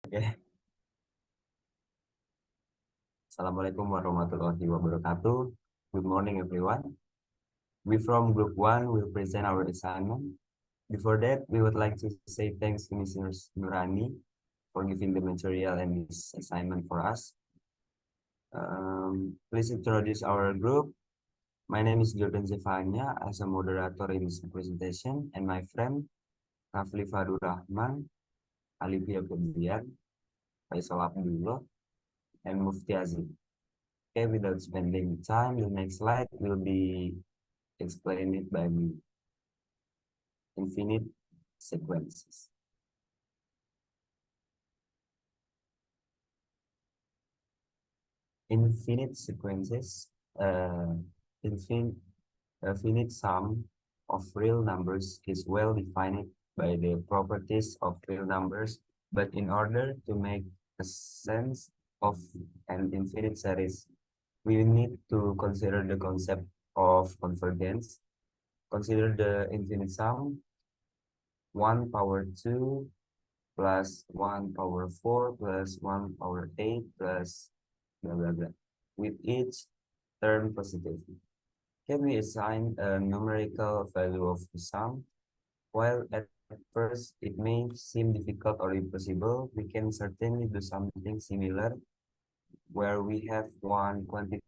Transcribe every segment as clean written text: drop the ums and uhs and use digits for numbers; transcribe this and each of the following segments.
Oke. Assalamualaikum warahmatullahi wabarakatuh. Good morning, everyone. We from Group 1 will present our assignment. Before that, we would like to say thanks to Mrs. Nurani for giving the material and this assignment for us. Please introduce our group. My name is Jordan Zefania as a moderator in this presentation, and my friend Rafli Fadur Rahman, Alipia Febrian, Faisal Abdullah, and Mufti Azim. Okay, without spending time, the next slide will be explained by me. Infinite sequences. Infinite sequences, uh, infinite, finite sum of real numbers is well defined by the properties of real numbers, but in order to make a sense of an infinite series, we need to consider the concept of convergence. Consider the infinite sum 1 power 2 plus 1 power 4 plus 1 power 8 plus blah blah blah, with each term positive. Can we assign a numerical value of the sum? While at first it may seem difficult or impossible, we can certainly do something similar where we have one quantity.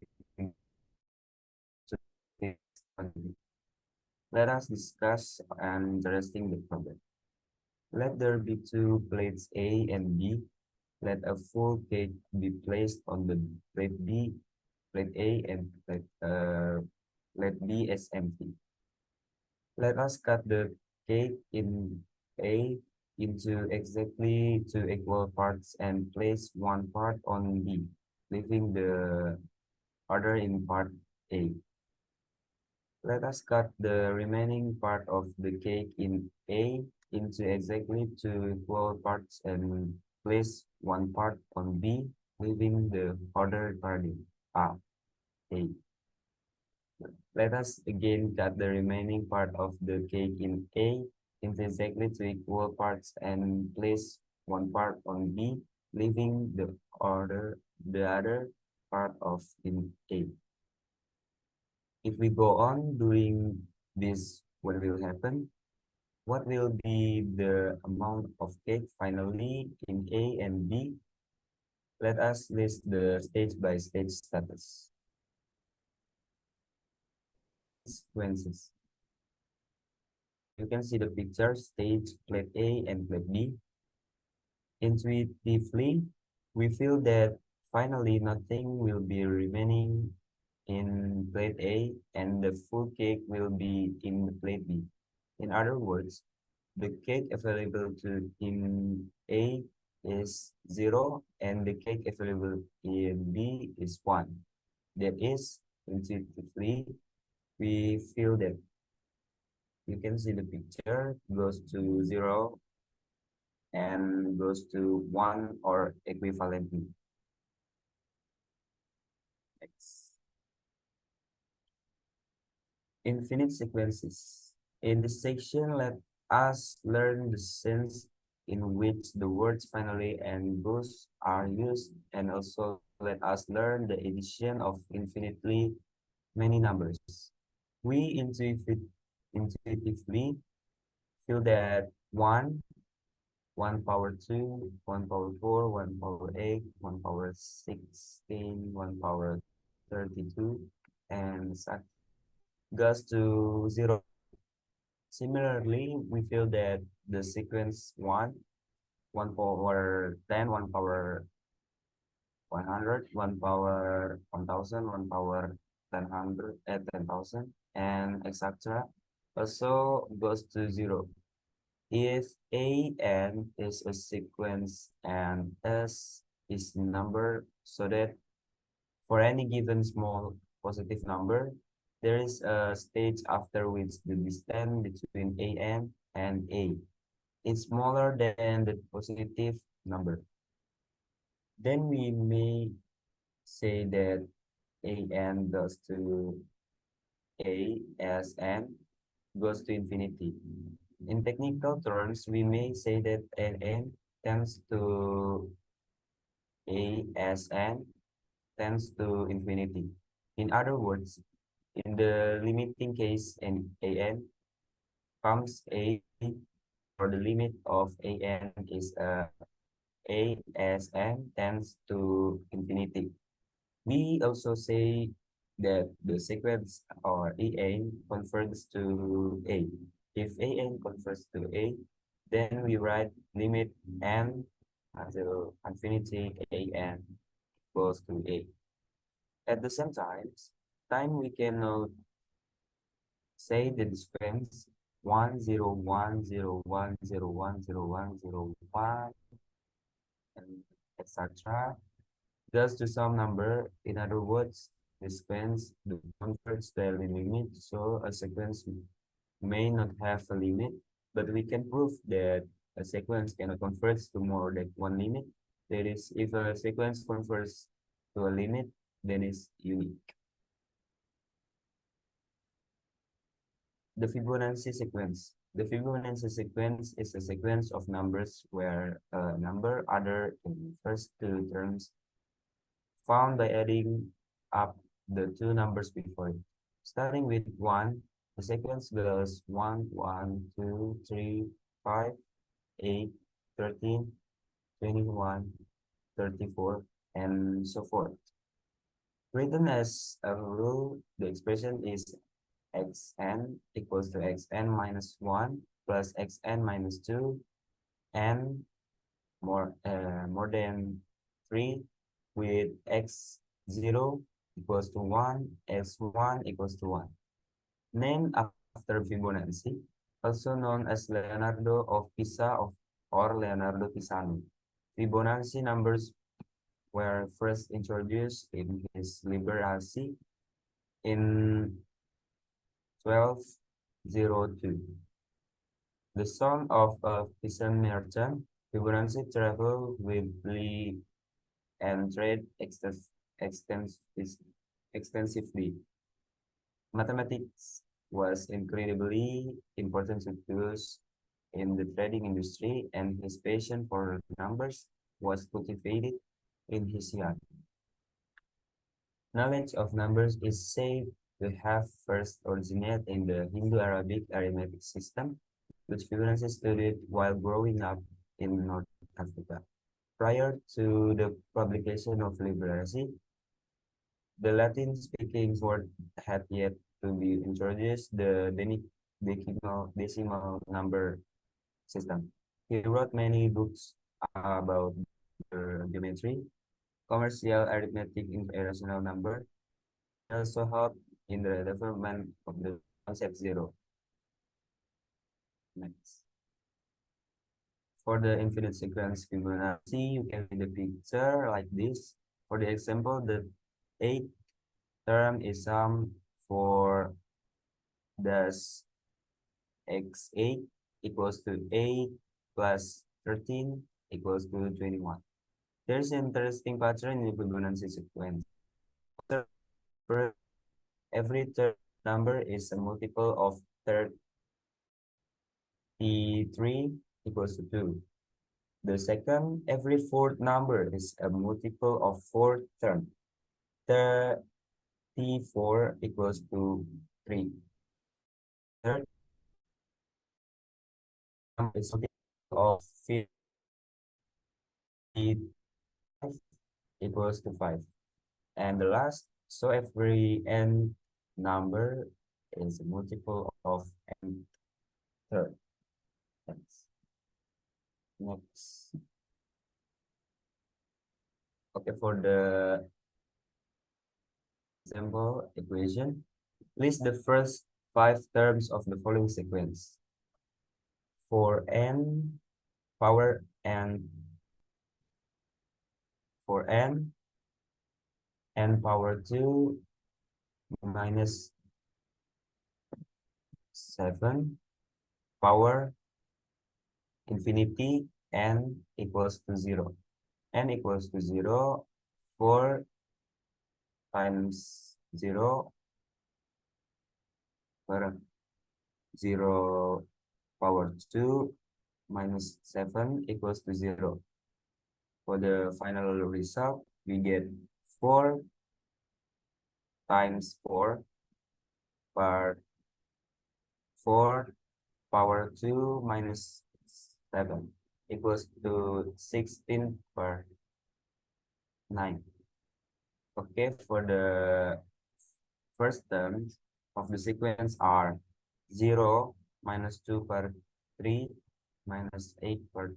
Let us discuss an interesting problem. Let there be two plates A and B. Let a full cake be placed on the plate B, plate A, and plate B as empty. Let us cut the cake in A into exactly two equal parts and place one part on B, leaving the other in part A. Let us cut the remaining part of the cake in A into exactly two equal parts and place one part on B, leaving the other part in A. Let us again cut the remaining part of the cake in A into exactly two equal parts and place one part on B, leaving the other part of in A. If we go on doing this, what will happen? What will be the amount of cake finally in A and B? Let us list the stage by stage status. Sequences. You can see the picture, stage plate A and plate B. Intuitively, we feel that finally nothing will be remaining in plate A and the full cake will be in plate B. In other words, the cake available in A is 0 and the cake available in B is 1. That is, intuitively, we feel that you can see the picture goes to 0 and goes to 1 or equivalently. Next. Infinite sequences. In this section, let us learn the sense in which the words finally and thus are used, and also let us learn the addition of infinitely many numbers. We intuitively feel that 1 power 2, 1 power 4, 1 power 8, 1 power 16, 1 power 32, and such goes to 0. Similarly, we feel that the sequence 1 power 10, 1 power 100, 1 power 1000, 1 power 1000, 10,000, and etc. also goes to 0. If A n is a sequence and S is number, so that for any given small positive number, there is a stage after which the distance between an and A is smaller than the positive number. Then we may say that an goes to A as n goes to infinity. In technical terms, we may say that an tends to a as n tends to infinity. In other words, in the limiting case in an comes a, or the limit of an is a as n tends to infinity. We also say that the sequence or an converges to a. If an converges to a, then we write limit n until infinity an goes to a. At the same time we can say the sequence 1 0 1 0 1 0 1 0 1 0 1 and etc. Just to some number. In other words, the sequence converts to a limit, so a sequence may not have a limit, but we can prove that a sequence cannot convert to more than one limit. That is, if a sequence converts to a limit, then it's unique. The Fibonacci sequence. The Fibonacci sequence is a sequence of numbers where a number other than the first two terms found by adding up the two numbers before it. Starting with 1, the sequence goes 1, 1, 2, 3, 5, 8, 13, 21, 34, and so forth. Written as a rule, the expression is xn equals to xn minus 1 plus xn minus 2 and more than 3 with x0 equals to 1, x1 equals to 1. Named after Fibonacci, also known as Leonardo of Pisa or Leonardo Pisano. Fibonacci numbers were first introduced in his Liberace in 1202. The son of a peasant merchant, Fibonacci traveled widely and trade extensively. Mathematics was incredibly important to use in the trading industry, and his passion for numbers was cultivated in his youth. Knowledge of numbers is said to have first originated in the Hindu-Arabic arithmetic system, which Fibonacci studied while growing up in North Africa. Prior to the publication of Liberace, the Latin-speaking world had yet to be introduced, the decimal number system. He wrote many books about geometry, commercial arithmetic in irrational number, and also helped in the development of the concept zero. Next. For the infinite sequence Fibonacci, you can see the picture like this. For the example, the eighth term is sum for thus x8 equals to 8 plus 13 equals to 21. There's an interesting pattern in the Fibonacci sequence. First, every third number is a multiple of 33 equals to 2. The second, every fourth number is a multiple of fourth term. 34 equals to 3. Third number is a multiple of 55 equals to 5. And the last, so every n number is a multiple of n third. Next. Okay, for the example equation, list the first 5 terms of the following sequence. For n power n, for n power 2 minus 7 power infinity n equals to 0. N equals to 0, 4 times 0 per 0 power 2 minus 7 equals to 0. For the final result, we get 4 times 4 per 4 power 2 minus 7 equals to 16 per 9. Okay, for the first terms of the sequence are 0 minus 2 per 3 minus 8 per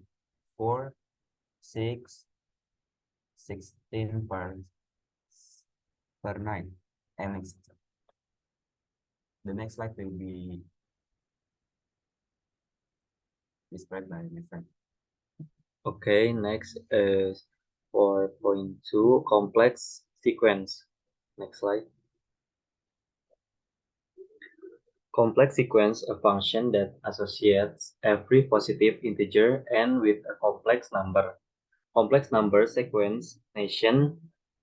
4, 6, 16 per 9, and etc. The next slide will be described by my friend. Okay, next is 4.2 complex sequence. Next slide. Complex sequence, a function that associates every positive integer n with a complex number. Complex number sequence nation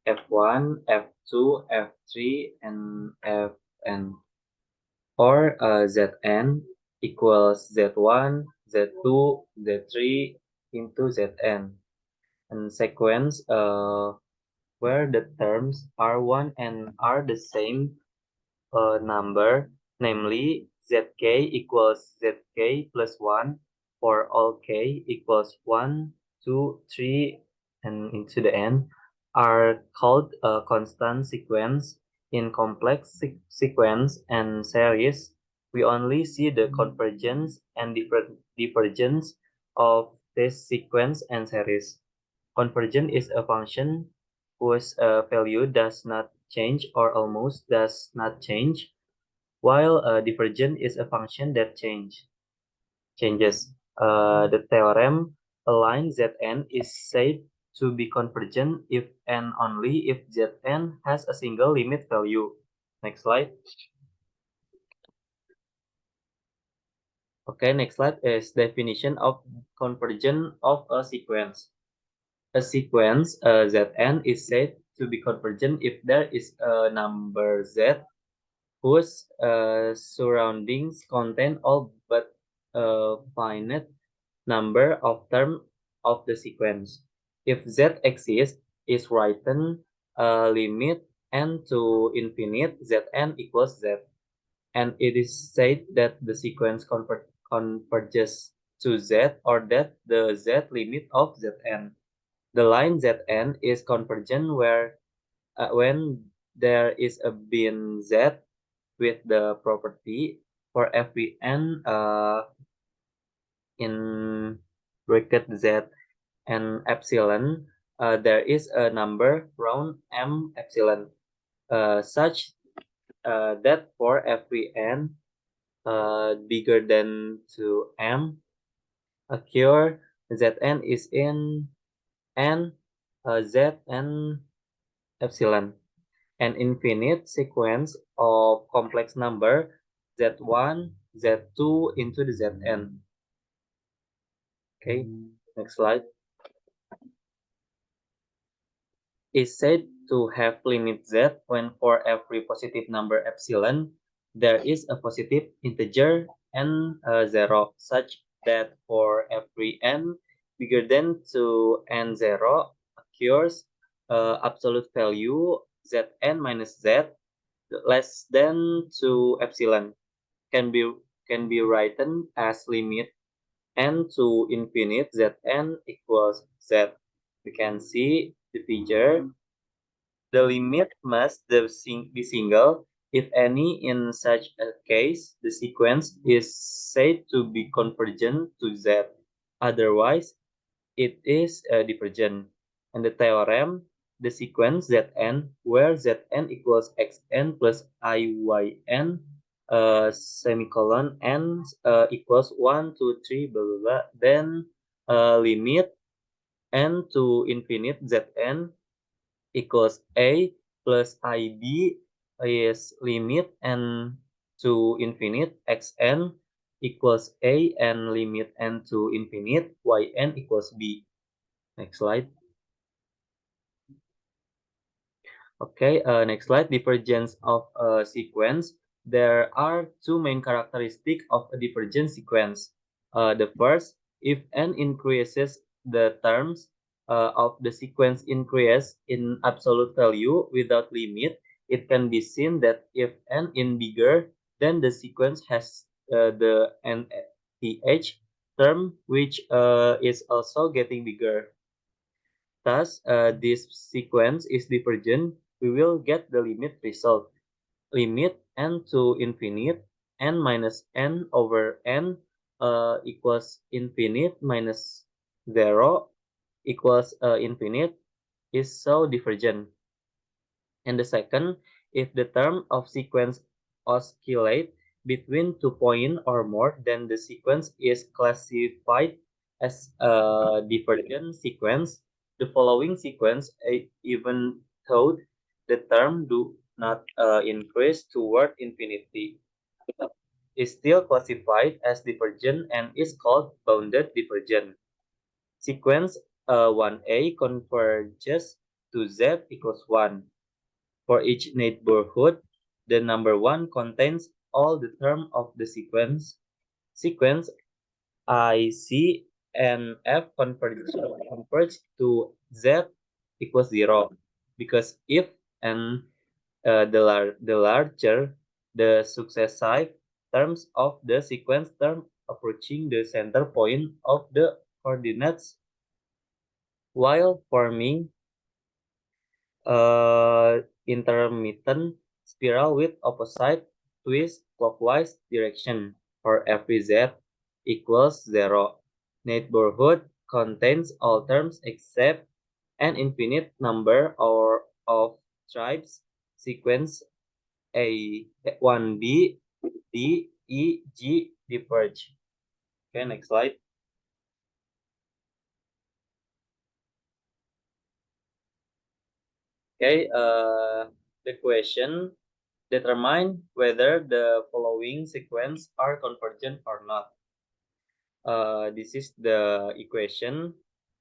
f1, f2, f3, and fn, or zn equals z1, z2, z3 into zn, and sequence where the terms r1 and r the same number, namely zk equals zk plus 1 for all k equals 1, 2, 3, and into the end, are called a constant sequence. In complex sequence and series, we only see the convergence and divergence of this sequence and series. Convergence is a function whose value does not change or almost does not change, while divergent is a function that changes. The theorem a line Zn is said to be convergent if and only if Zn has a single limit value. Next slide. Okay, next slide is definition of convergence of a sequence. A sequence Zn is said to be convergent if there is a number Z whose surroundings contain all but a finite number of terms of the sequence. If Z exists, is written a limit n to infinite Zn equals Z, and it is said that the sequence converges to Z, or that the Z limit of Zn. The line Zn is convergent when there is a bin Z with the property for every n in bracket Z and epsilon, there is a number round m epsilon, such that for every n bigger than 2m occur, Zn is in n Z and epsilon. An infinite sequence of complex number z1, z2 into the zn. Okay, next slide. Is said to have limit z when for every positive number epsilon there is a positive integer n 0, such that for every n bigger than 2 n 0 occurs absolute value zn minus z less than 2 epsilon can be written as limit n to infinite zn equals z. We can see the figure. The limit must be single. If any, in such a case, the sequence is said to be convergent to z. Otherwise, it is divergent. And the theorem, the sequence Zn, where Zn equals xn plus iyn, semicolon, n equals 1, 2, 3, blah, blah, blah. Then limit n to infinite Zn equals a plus ib is limit n to infinite xn equals a and limit n to infinite yn equals b. Next slide. Okay, next slide. Divergence of a sequence. There are two main characteristics of a divergent sequence. The first If n increases, the terms of the sequence increase in absolute value without limit, it can be seen that if n is bigger, then the sequence has the nth term, which is also getting bigger. Thus, this sequence is divergent. We will get the limit result. Limit n to infinite, n minus n over n equals infinite minus 0 equals infinite is so divergent. And the second, if the term of sequence oscillate between 2 points or more, then the sequence is classified as a divergent sequence. The following sequence, even though the term do not increase toward infinity, is still classified as divergent and is called bounded divergent. Sequence 1a converges to z equals 1. For each neighborhood, the number 1 contains all the terms of the sequence. Sequence I, C, and F converge to Z equals 0. Because if and the larger the successive terms of the sequence term approaching the center point of the coordinates while forming intermittent spiral with opposite twist clockwise direction for every z equals 0. Neighborhood contains all terms except an infinite number of tribes. Sequence A 1b D E G diverge. Okay, next slide. Okay, the question: determine whether the following sequence are convergent or not. This is the equation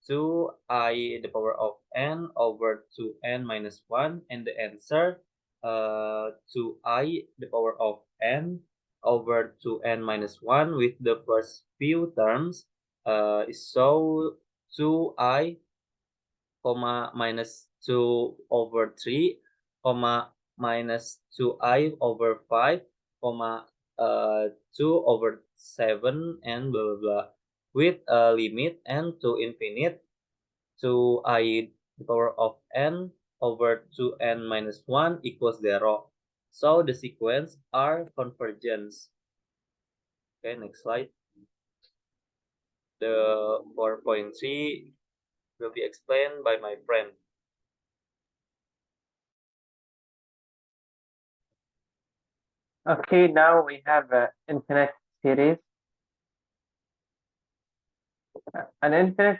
2i the power of n over 2n minus 1, and the answer 2i the power of n over 2n minus 1 with the first few terms is so 2i comma minus 2 over 3 comma minus 2i over 5 comma 2 over 7 and blah blah blah with a limit n to infinite 2i the power of n over 2n minus 1 equals 0. So the sequence are convergence. Okay, next slide. The 4.3 will be explained by my friend. Okay, now we have an infinite series. An infinite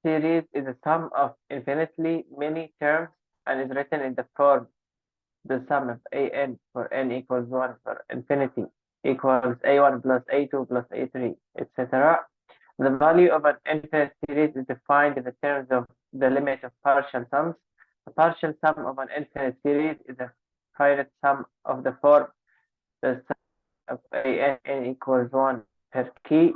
series is a sum of infinitely many terms and is written in the form the sum of an for n equals 1 for infinity equals a1 plus a2 plus a3, etc. The value of an infinite series is defined in the terms of the limit of partial sums. The partial sum of an infinite series is a finite sum of the form the sum of an equals 1 per key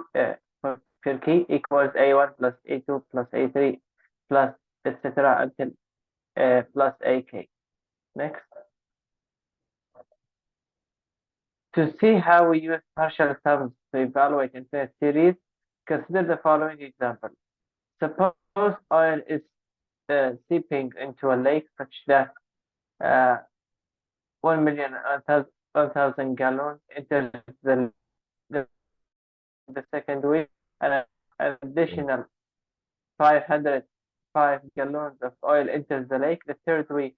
equals a1 plus a2 plus a3 plus etc. until plus ak. Next. To see how we use partial sums to evaluate infinite series, consider the following example. Suppose oil is seeping into a lake such that 1,000,000 gallons enters the second week, and an additional 505 gallons of oil enters the lake the third week.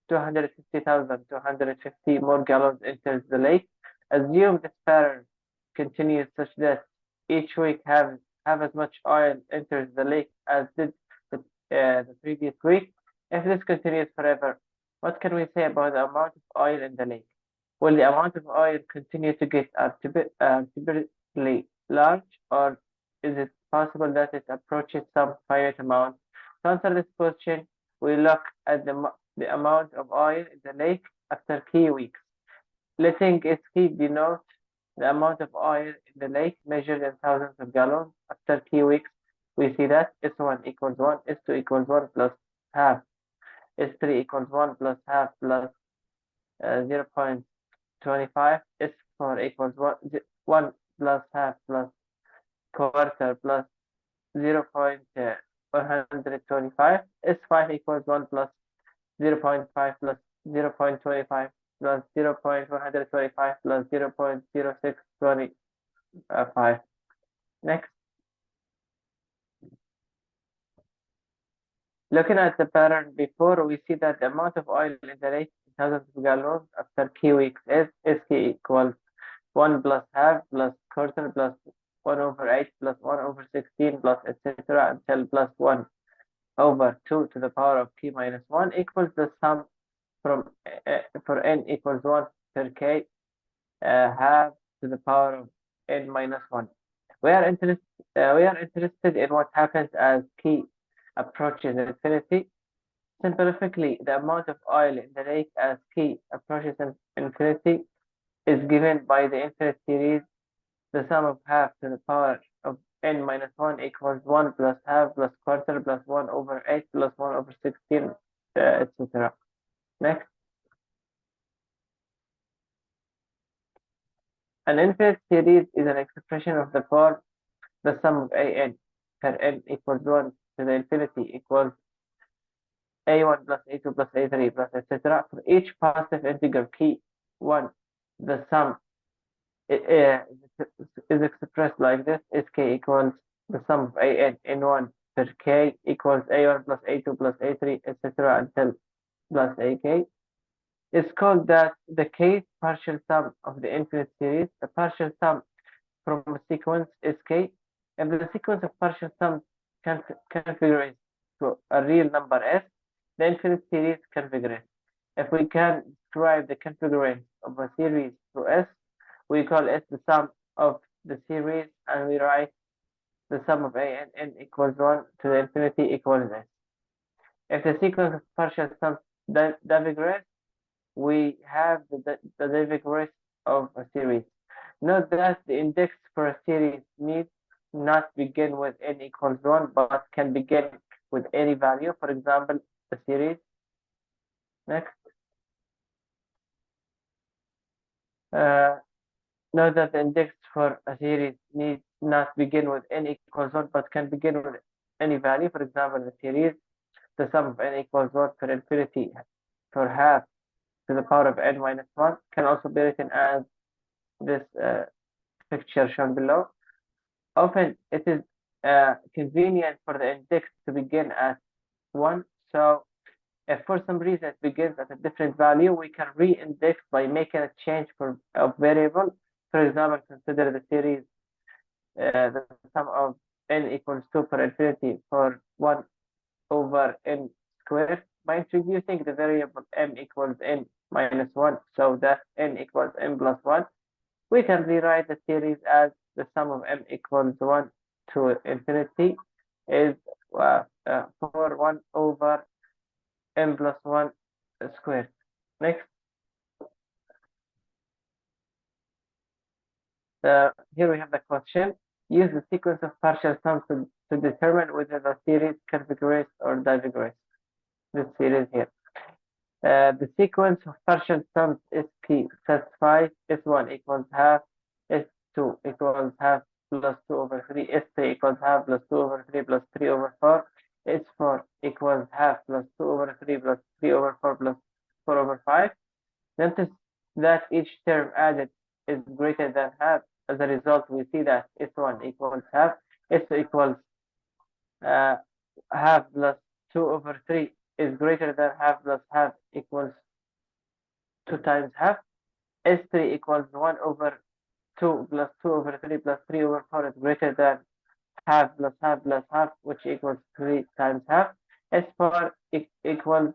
250,250 more gallons enters the lake. Assume this pattern continues such that each week have as much oil enters the lake as did the previous week. If this continues forever, what can we say about the amount of oil in the lake? Will the amount of oil continue to get artificially large, or is it possible that it approaches some finite amount? To answer this question, we look at the amount of oil in the lake after key weeks. Letting its key denote the amount of oil in the lake measured in thousands of gallons. After 3 weeks, we see that S1 equals 1, S2 equals 1 plus half, S3 equals 1 plus half plus 0.25, S4 equals 1 plus half plus quarter plus 0.125, S5 equals 1 plus 0.5 plus 0.25 plus 0.125 plus 0.0625. Next, looking at the pattern before, we see that the amount of oil in the lake in thousands of gallons after K weeks is Sk equals 1 plus half plus quarter plus 1 over 8 plus 1 over 16 plus etc. until plus 1 over 2 to the power of K minus 1 equals the sum from for n equals 1 per K half to the power of n minus 1. We are interested in what happens as K approaches infinity. Simplistically, the amount of oil in the lake as K approaches infinity is given by the infinite series. The sum of half to the power of n minus 1 equals 1 plus half plus quarter plus 1 over 8 plus 1 over 16, etc. Next, an infinite series is an expression of the form the sum of an per n equals 1 to the infinity equals a1 plus a2 plus a3 plus etc. For each positive integer k1, the sum is expressed like this: sk equals the sum of an n1 per k equals a1 plus a2 plus a3 etc. until plus ak. It's called that the kth partial sum of the infinite series. The partial sum from a sequence is k. If the sequence of partial sums configures to a real number s, the infinite series configures. If we can describe the configuration of a series to s, we call s the sum of the series, and we write the sum of a and n equals 1 to the infinity equals s. If the sequence of partial sums diverges, we have the divergence of a series. Note that the index for a series need not begin with n equals 1, but can begin with any value. For example, the series. Next. Note that the index for a series need not begin with n equals 1, but can begin with any value. For example, the series, the sum of n equals 1 for infinity for half to the power of n minus 1 can also be written as this picture shown below. Often it is convenient for the index to begin at 1. So if for some reason it begins at a different value, we can re-index by making a change for a variable. For example, consider the series, the sum of n equals 2 for infinity for 1 over n squared by introducing the variable m equals n minus 1, so that n equals n plus 1. We can rewrite the series as the sum of m equals 1 to infinity is for 1 over m plus 1 squared. Next, here we have the question. Use the sequence of partial sums to determine whether the series configures or diverges. This series here. The sequence of partial sums is key. Satisfies S1 equals half, S2 equals half plus 2 over 3, S3 equals half plus 2 over 3 plus 3 over 4, S4 equals half plus 2 over 3 plus 3 over 4 plus 4 over 5. Notice that each term added is greater than half. As a result, we see that S1 equals half, S2 equals half plus 2 over 3 is greater than half plus half equals 2 times half. S3 equals 1 over 2 plus 2 over 3 plus 3 over 4 is greater than half plus half plus half, which equals 3 times half. S4 equals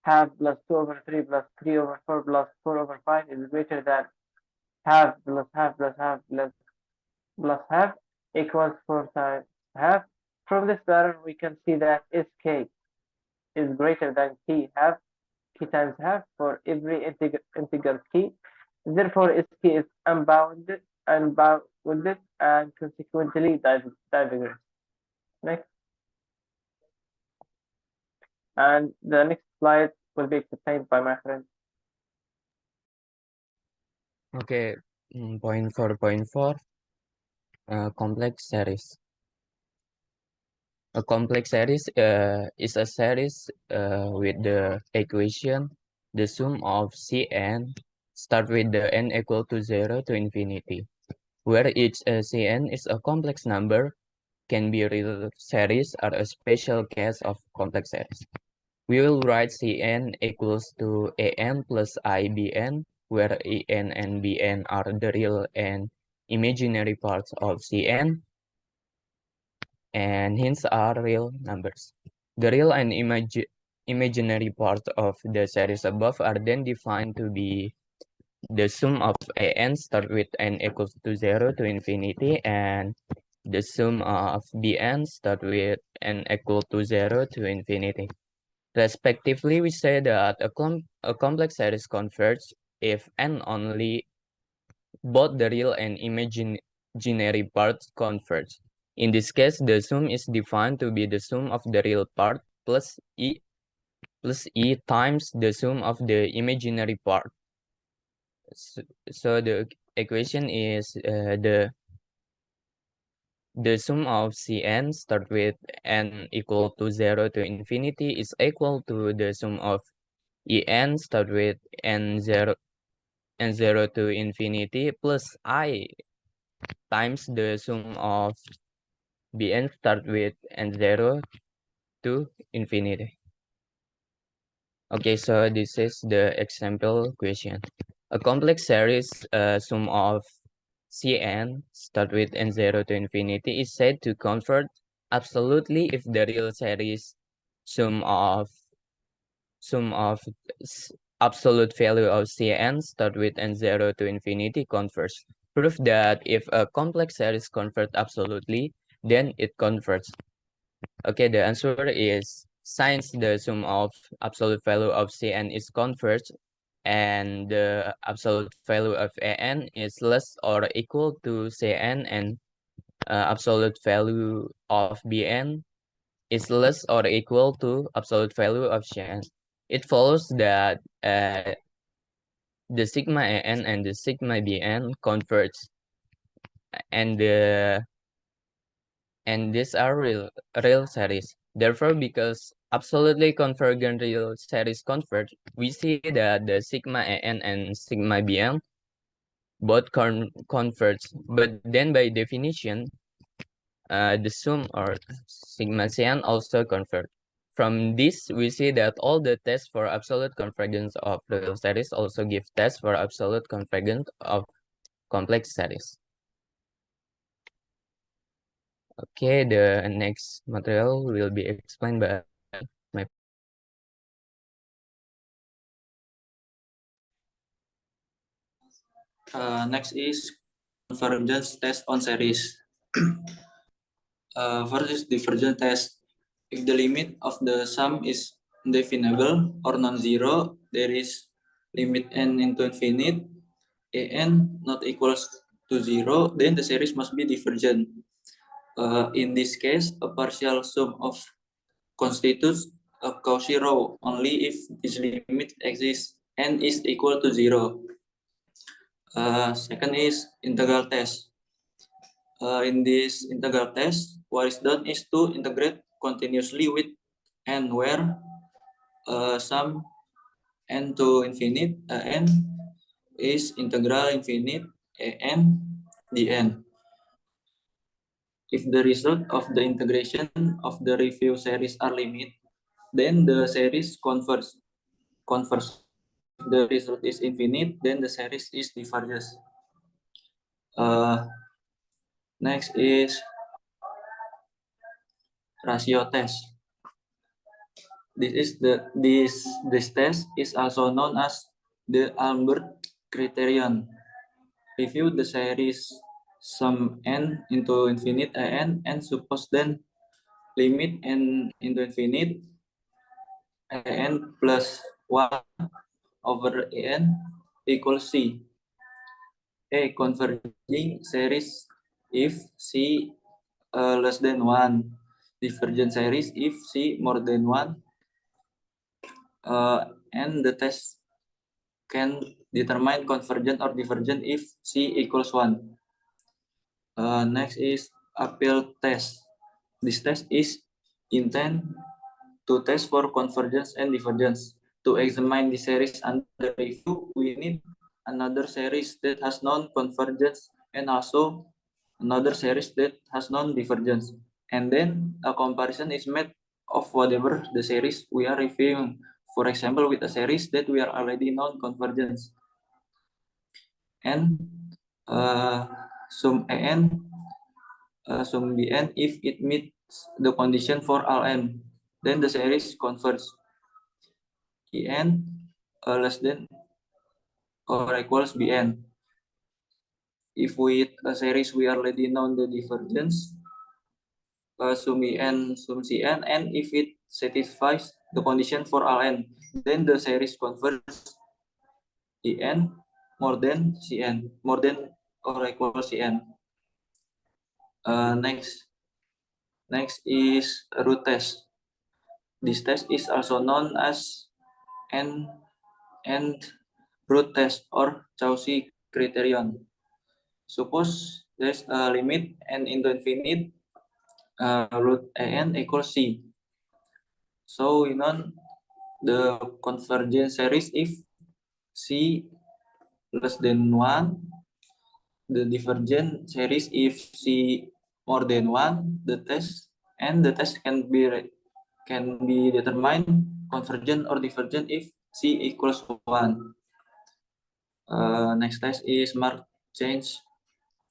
half plus 2 over 3 plus 3 over 4 plus 4 over 5 is greater than half plus half plus half plus half equals 4 times half. From this pattern, we can see that Sk is greater than K times half for every integer K. Therefore, Sk is unbounded unbounded and consequently divergent. Next, and the next slide will be explained by my friend. Okay, point 4.4, complex series. A complex series is a series with the equation, the sum of Cn start with the n equal to 0 to infinity, where each Cn is a complex number, can be real series or a special case of complex series. We will write Cn equals to An plus Ibn, where En and Bn are the real and imaginary parts of Cn, and hence are real numbers. The real and imaginary part of the series above are then defined to be the sum of An start with n equals to 0 to infinity, and the sum of Bn start with n equal to 0 to infinity. Respectively, we say that a complex series converges if n only both the real and imaginary parts converge. In this case, the sum is defined to be the sum of the real part plus e times the sum of the imaginary part. So the equation is the sum of Cn start with n equal to 0 to infinity is equal to the sum of En start with n0 to infinity plus I times the sum of Bn start with n0 to infinity. Okay, so this is the example question. A complex series sum of Cn start with n0 to infinity is said to convert absolutely if the real series sum of absolute value of Cn start with n0 to infinity converges. Prove that if a complex series converts absolutely, then it converts. Okay, the answer is since the sum of absolute value of Cn is converged and the absolute value of An is less or equal to Cn, and absolute value of Bn is less or equal to absolute value of Cn. It follows that the sigma An and the sigma Bn converge, and these are real series. Therefore, because absolutely convergent real series converge, we see that the sigma An and sigma Bn both converge. But then by definition, the sum or sigma Cn also converge. From this, we see that all the tests for absolute convergence of real series also give tests for absolute convergence of complex series. Okay, the next material will be explained by my. Next is convergence test on series. First is divergence test. If the limit of the sum is indefinable or non-zero, there is limit n into infinite, an not equals to 0, then the series must be divergent. In this case, a partial sum of constitutes a Cauchy row only if this limit exists and is equal to 0. Second is integral test. In this integral test, what is done is to integrate continuously with n, where sum n to infinite n is integral infinite an dn. If the result of the integration of the review series are limit, then the series converges. If the result is infinite, then the series is diverges. Next is ratio test. This test is also known as the Albert criterion. Review the series sum n into infinite an and suppose then limit n into infinite an plus 1 over an equals c. A converging series if C less than 1, divergent series if C more than 1, and the test can determine convergent or divergent if C equals 1. Next is appeal test. This test is intended to test for convergence and divergence. To examine the series under review, we need another series that has non-convergence and also another series that has non-divergence. And then a comparison is made of whatever the series we are reviewing. For example, with a series that we are already non-convergence. And sum an sum bn if it meets the condition for all n, then the series converges. En less than or equals bn. If with a series we already know the divergence, sum en sum cn, and if it satisfies the condition for all n, then the series converges en more than cn, more than or equals cn. Next is root test. This test is also known as n and root test or Cauchy criterion. Suppose there's a limit n into infinite root an equals c. So we know the convergence series if c less than 1, the divergent series if c more than 1, the test can be determined convergent or divergent if c equals 1. Next test is mark change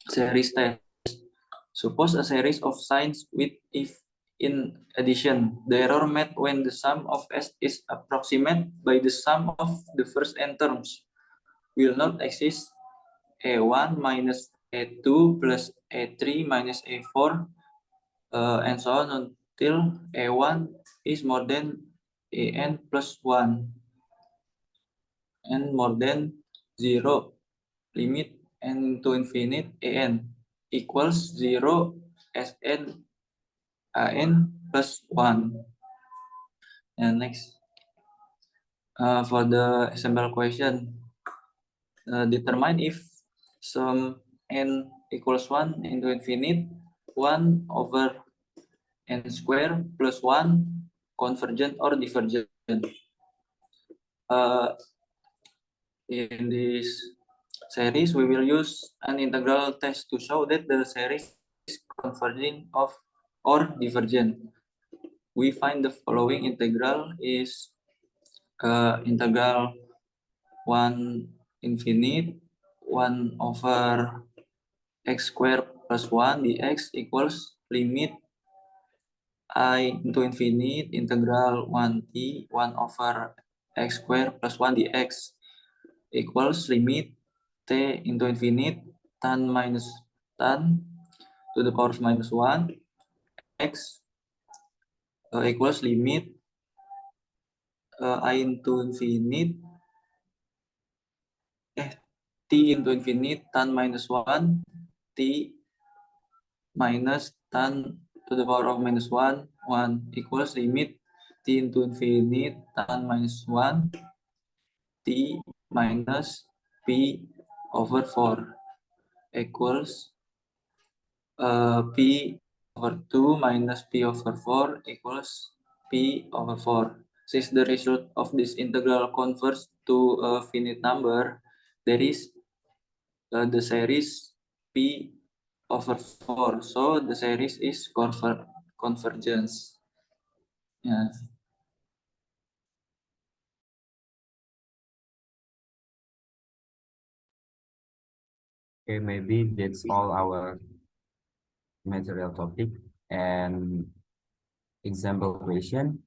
series test. Suppose a series of signs with if in addition, the error made when the sum of s is approximate by the sum of the first n terms will not exist a1 minus a2 plus a3 minus a4 and so on until a1 is more than an plus 1 and more than 0. Limit n to infinite an equals 0 Sn an plus 1. And next, for the example question, determine if sum n equals 1 into infinite 1 over n square plus 1 convergent or divergent. In this series, we will use an integral test to show that the series is converging of or divergent. We find the following integral is integral 1 infinite 1 over x squared plus 1 dx equals limit I into infinite integral 1t 1 over x squared plus 1 dx equals limit t into infinite tan minus tan to the power minus 1 x equals limit I into infinite t into infinite tan minus 1 t minus tan to the power of minus 1 1 equals limit t into infinite tan minus 1 t minus p over 4 equals p over 2 minus p over 4 equals p over 4. Since the result of this integral converges to a finite number, there is the series p over 4. So the series is convergence. Yeah. Okay, maybe that's all our material topic and example question.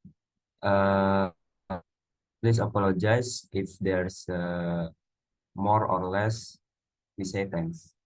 Please apologize if there's more or less. We say thanks.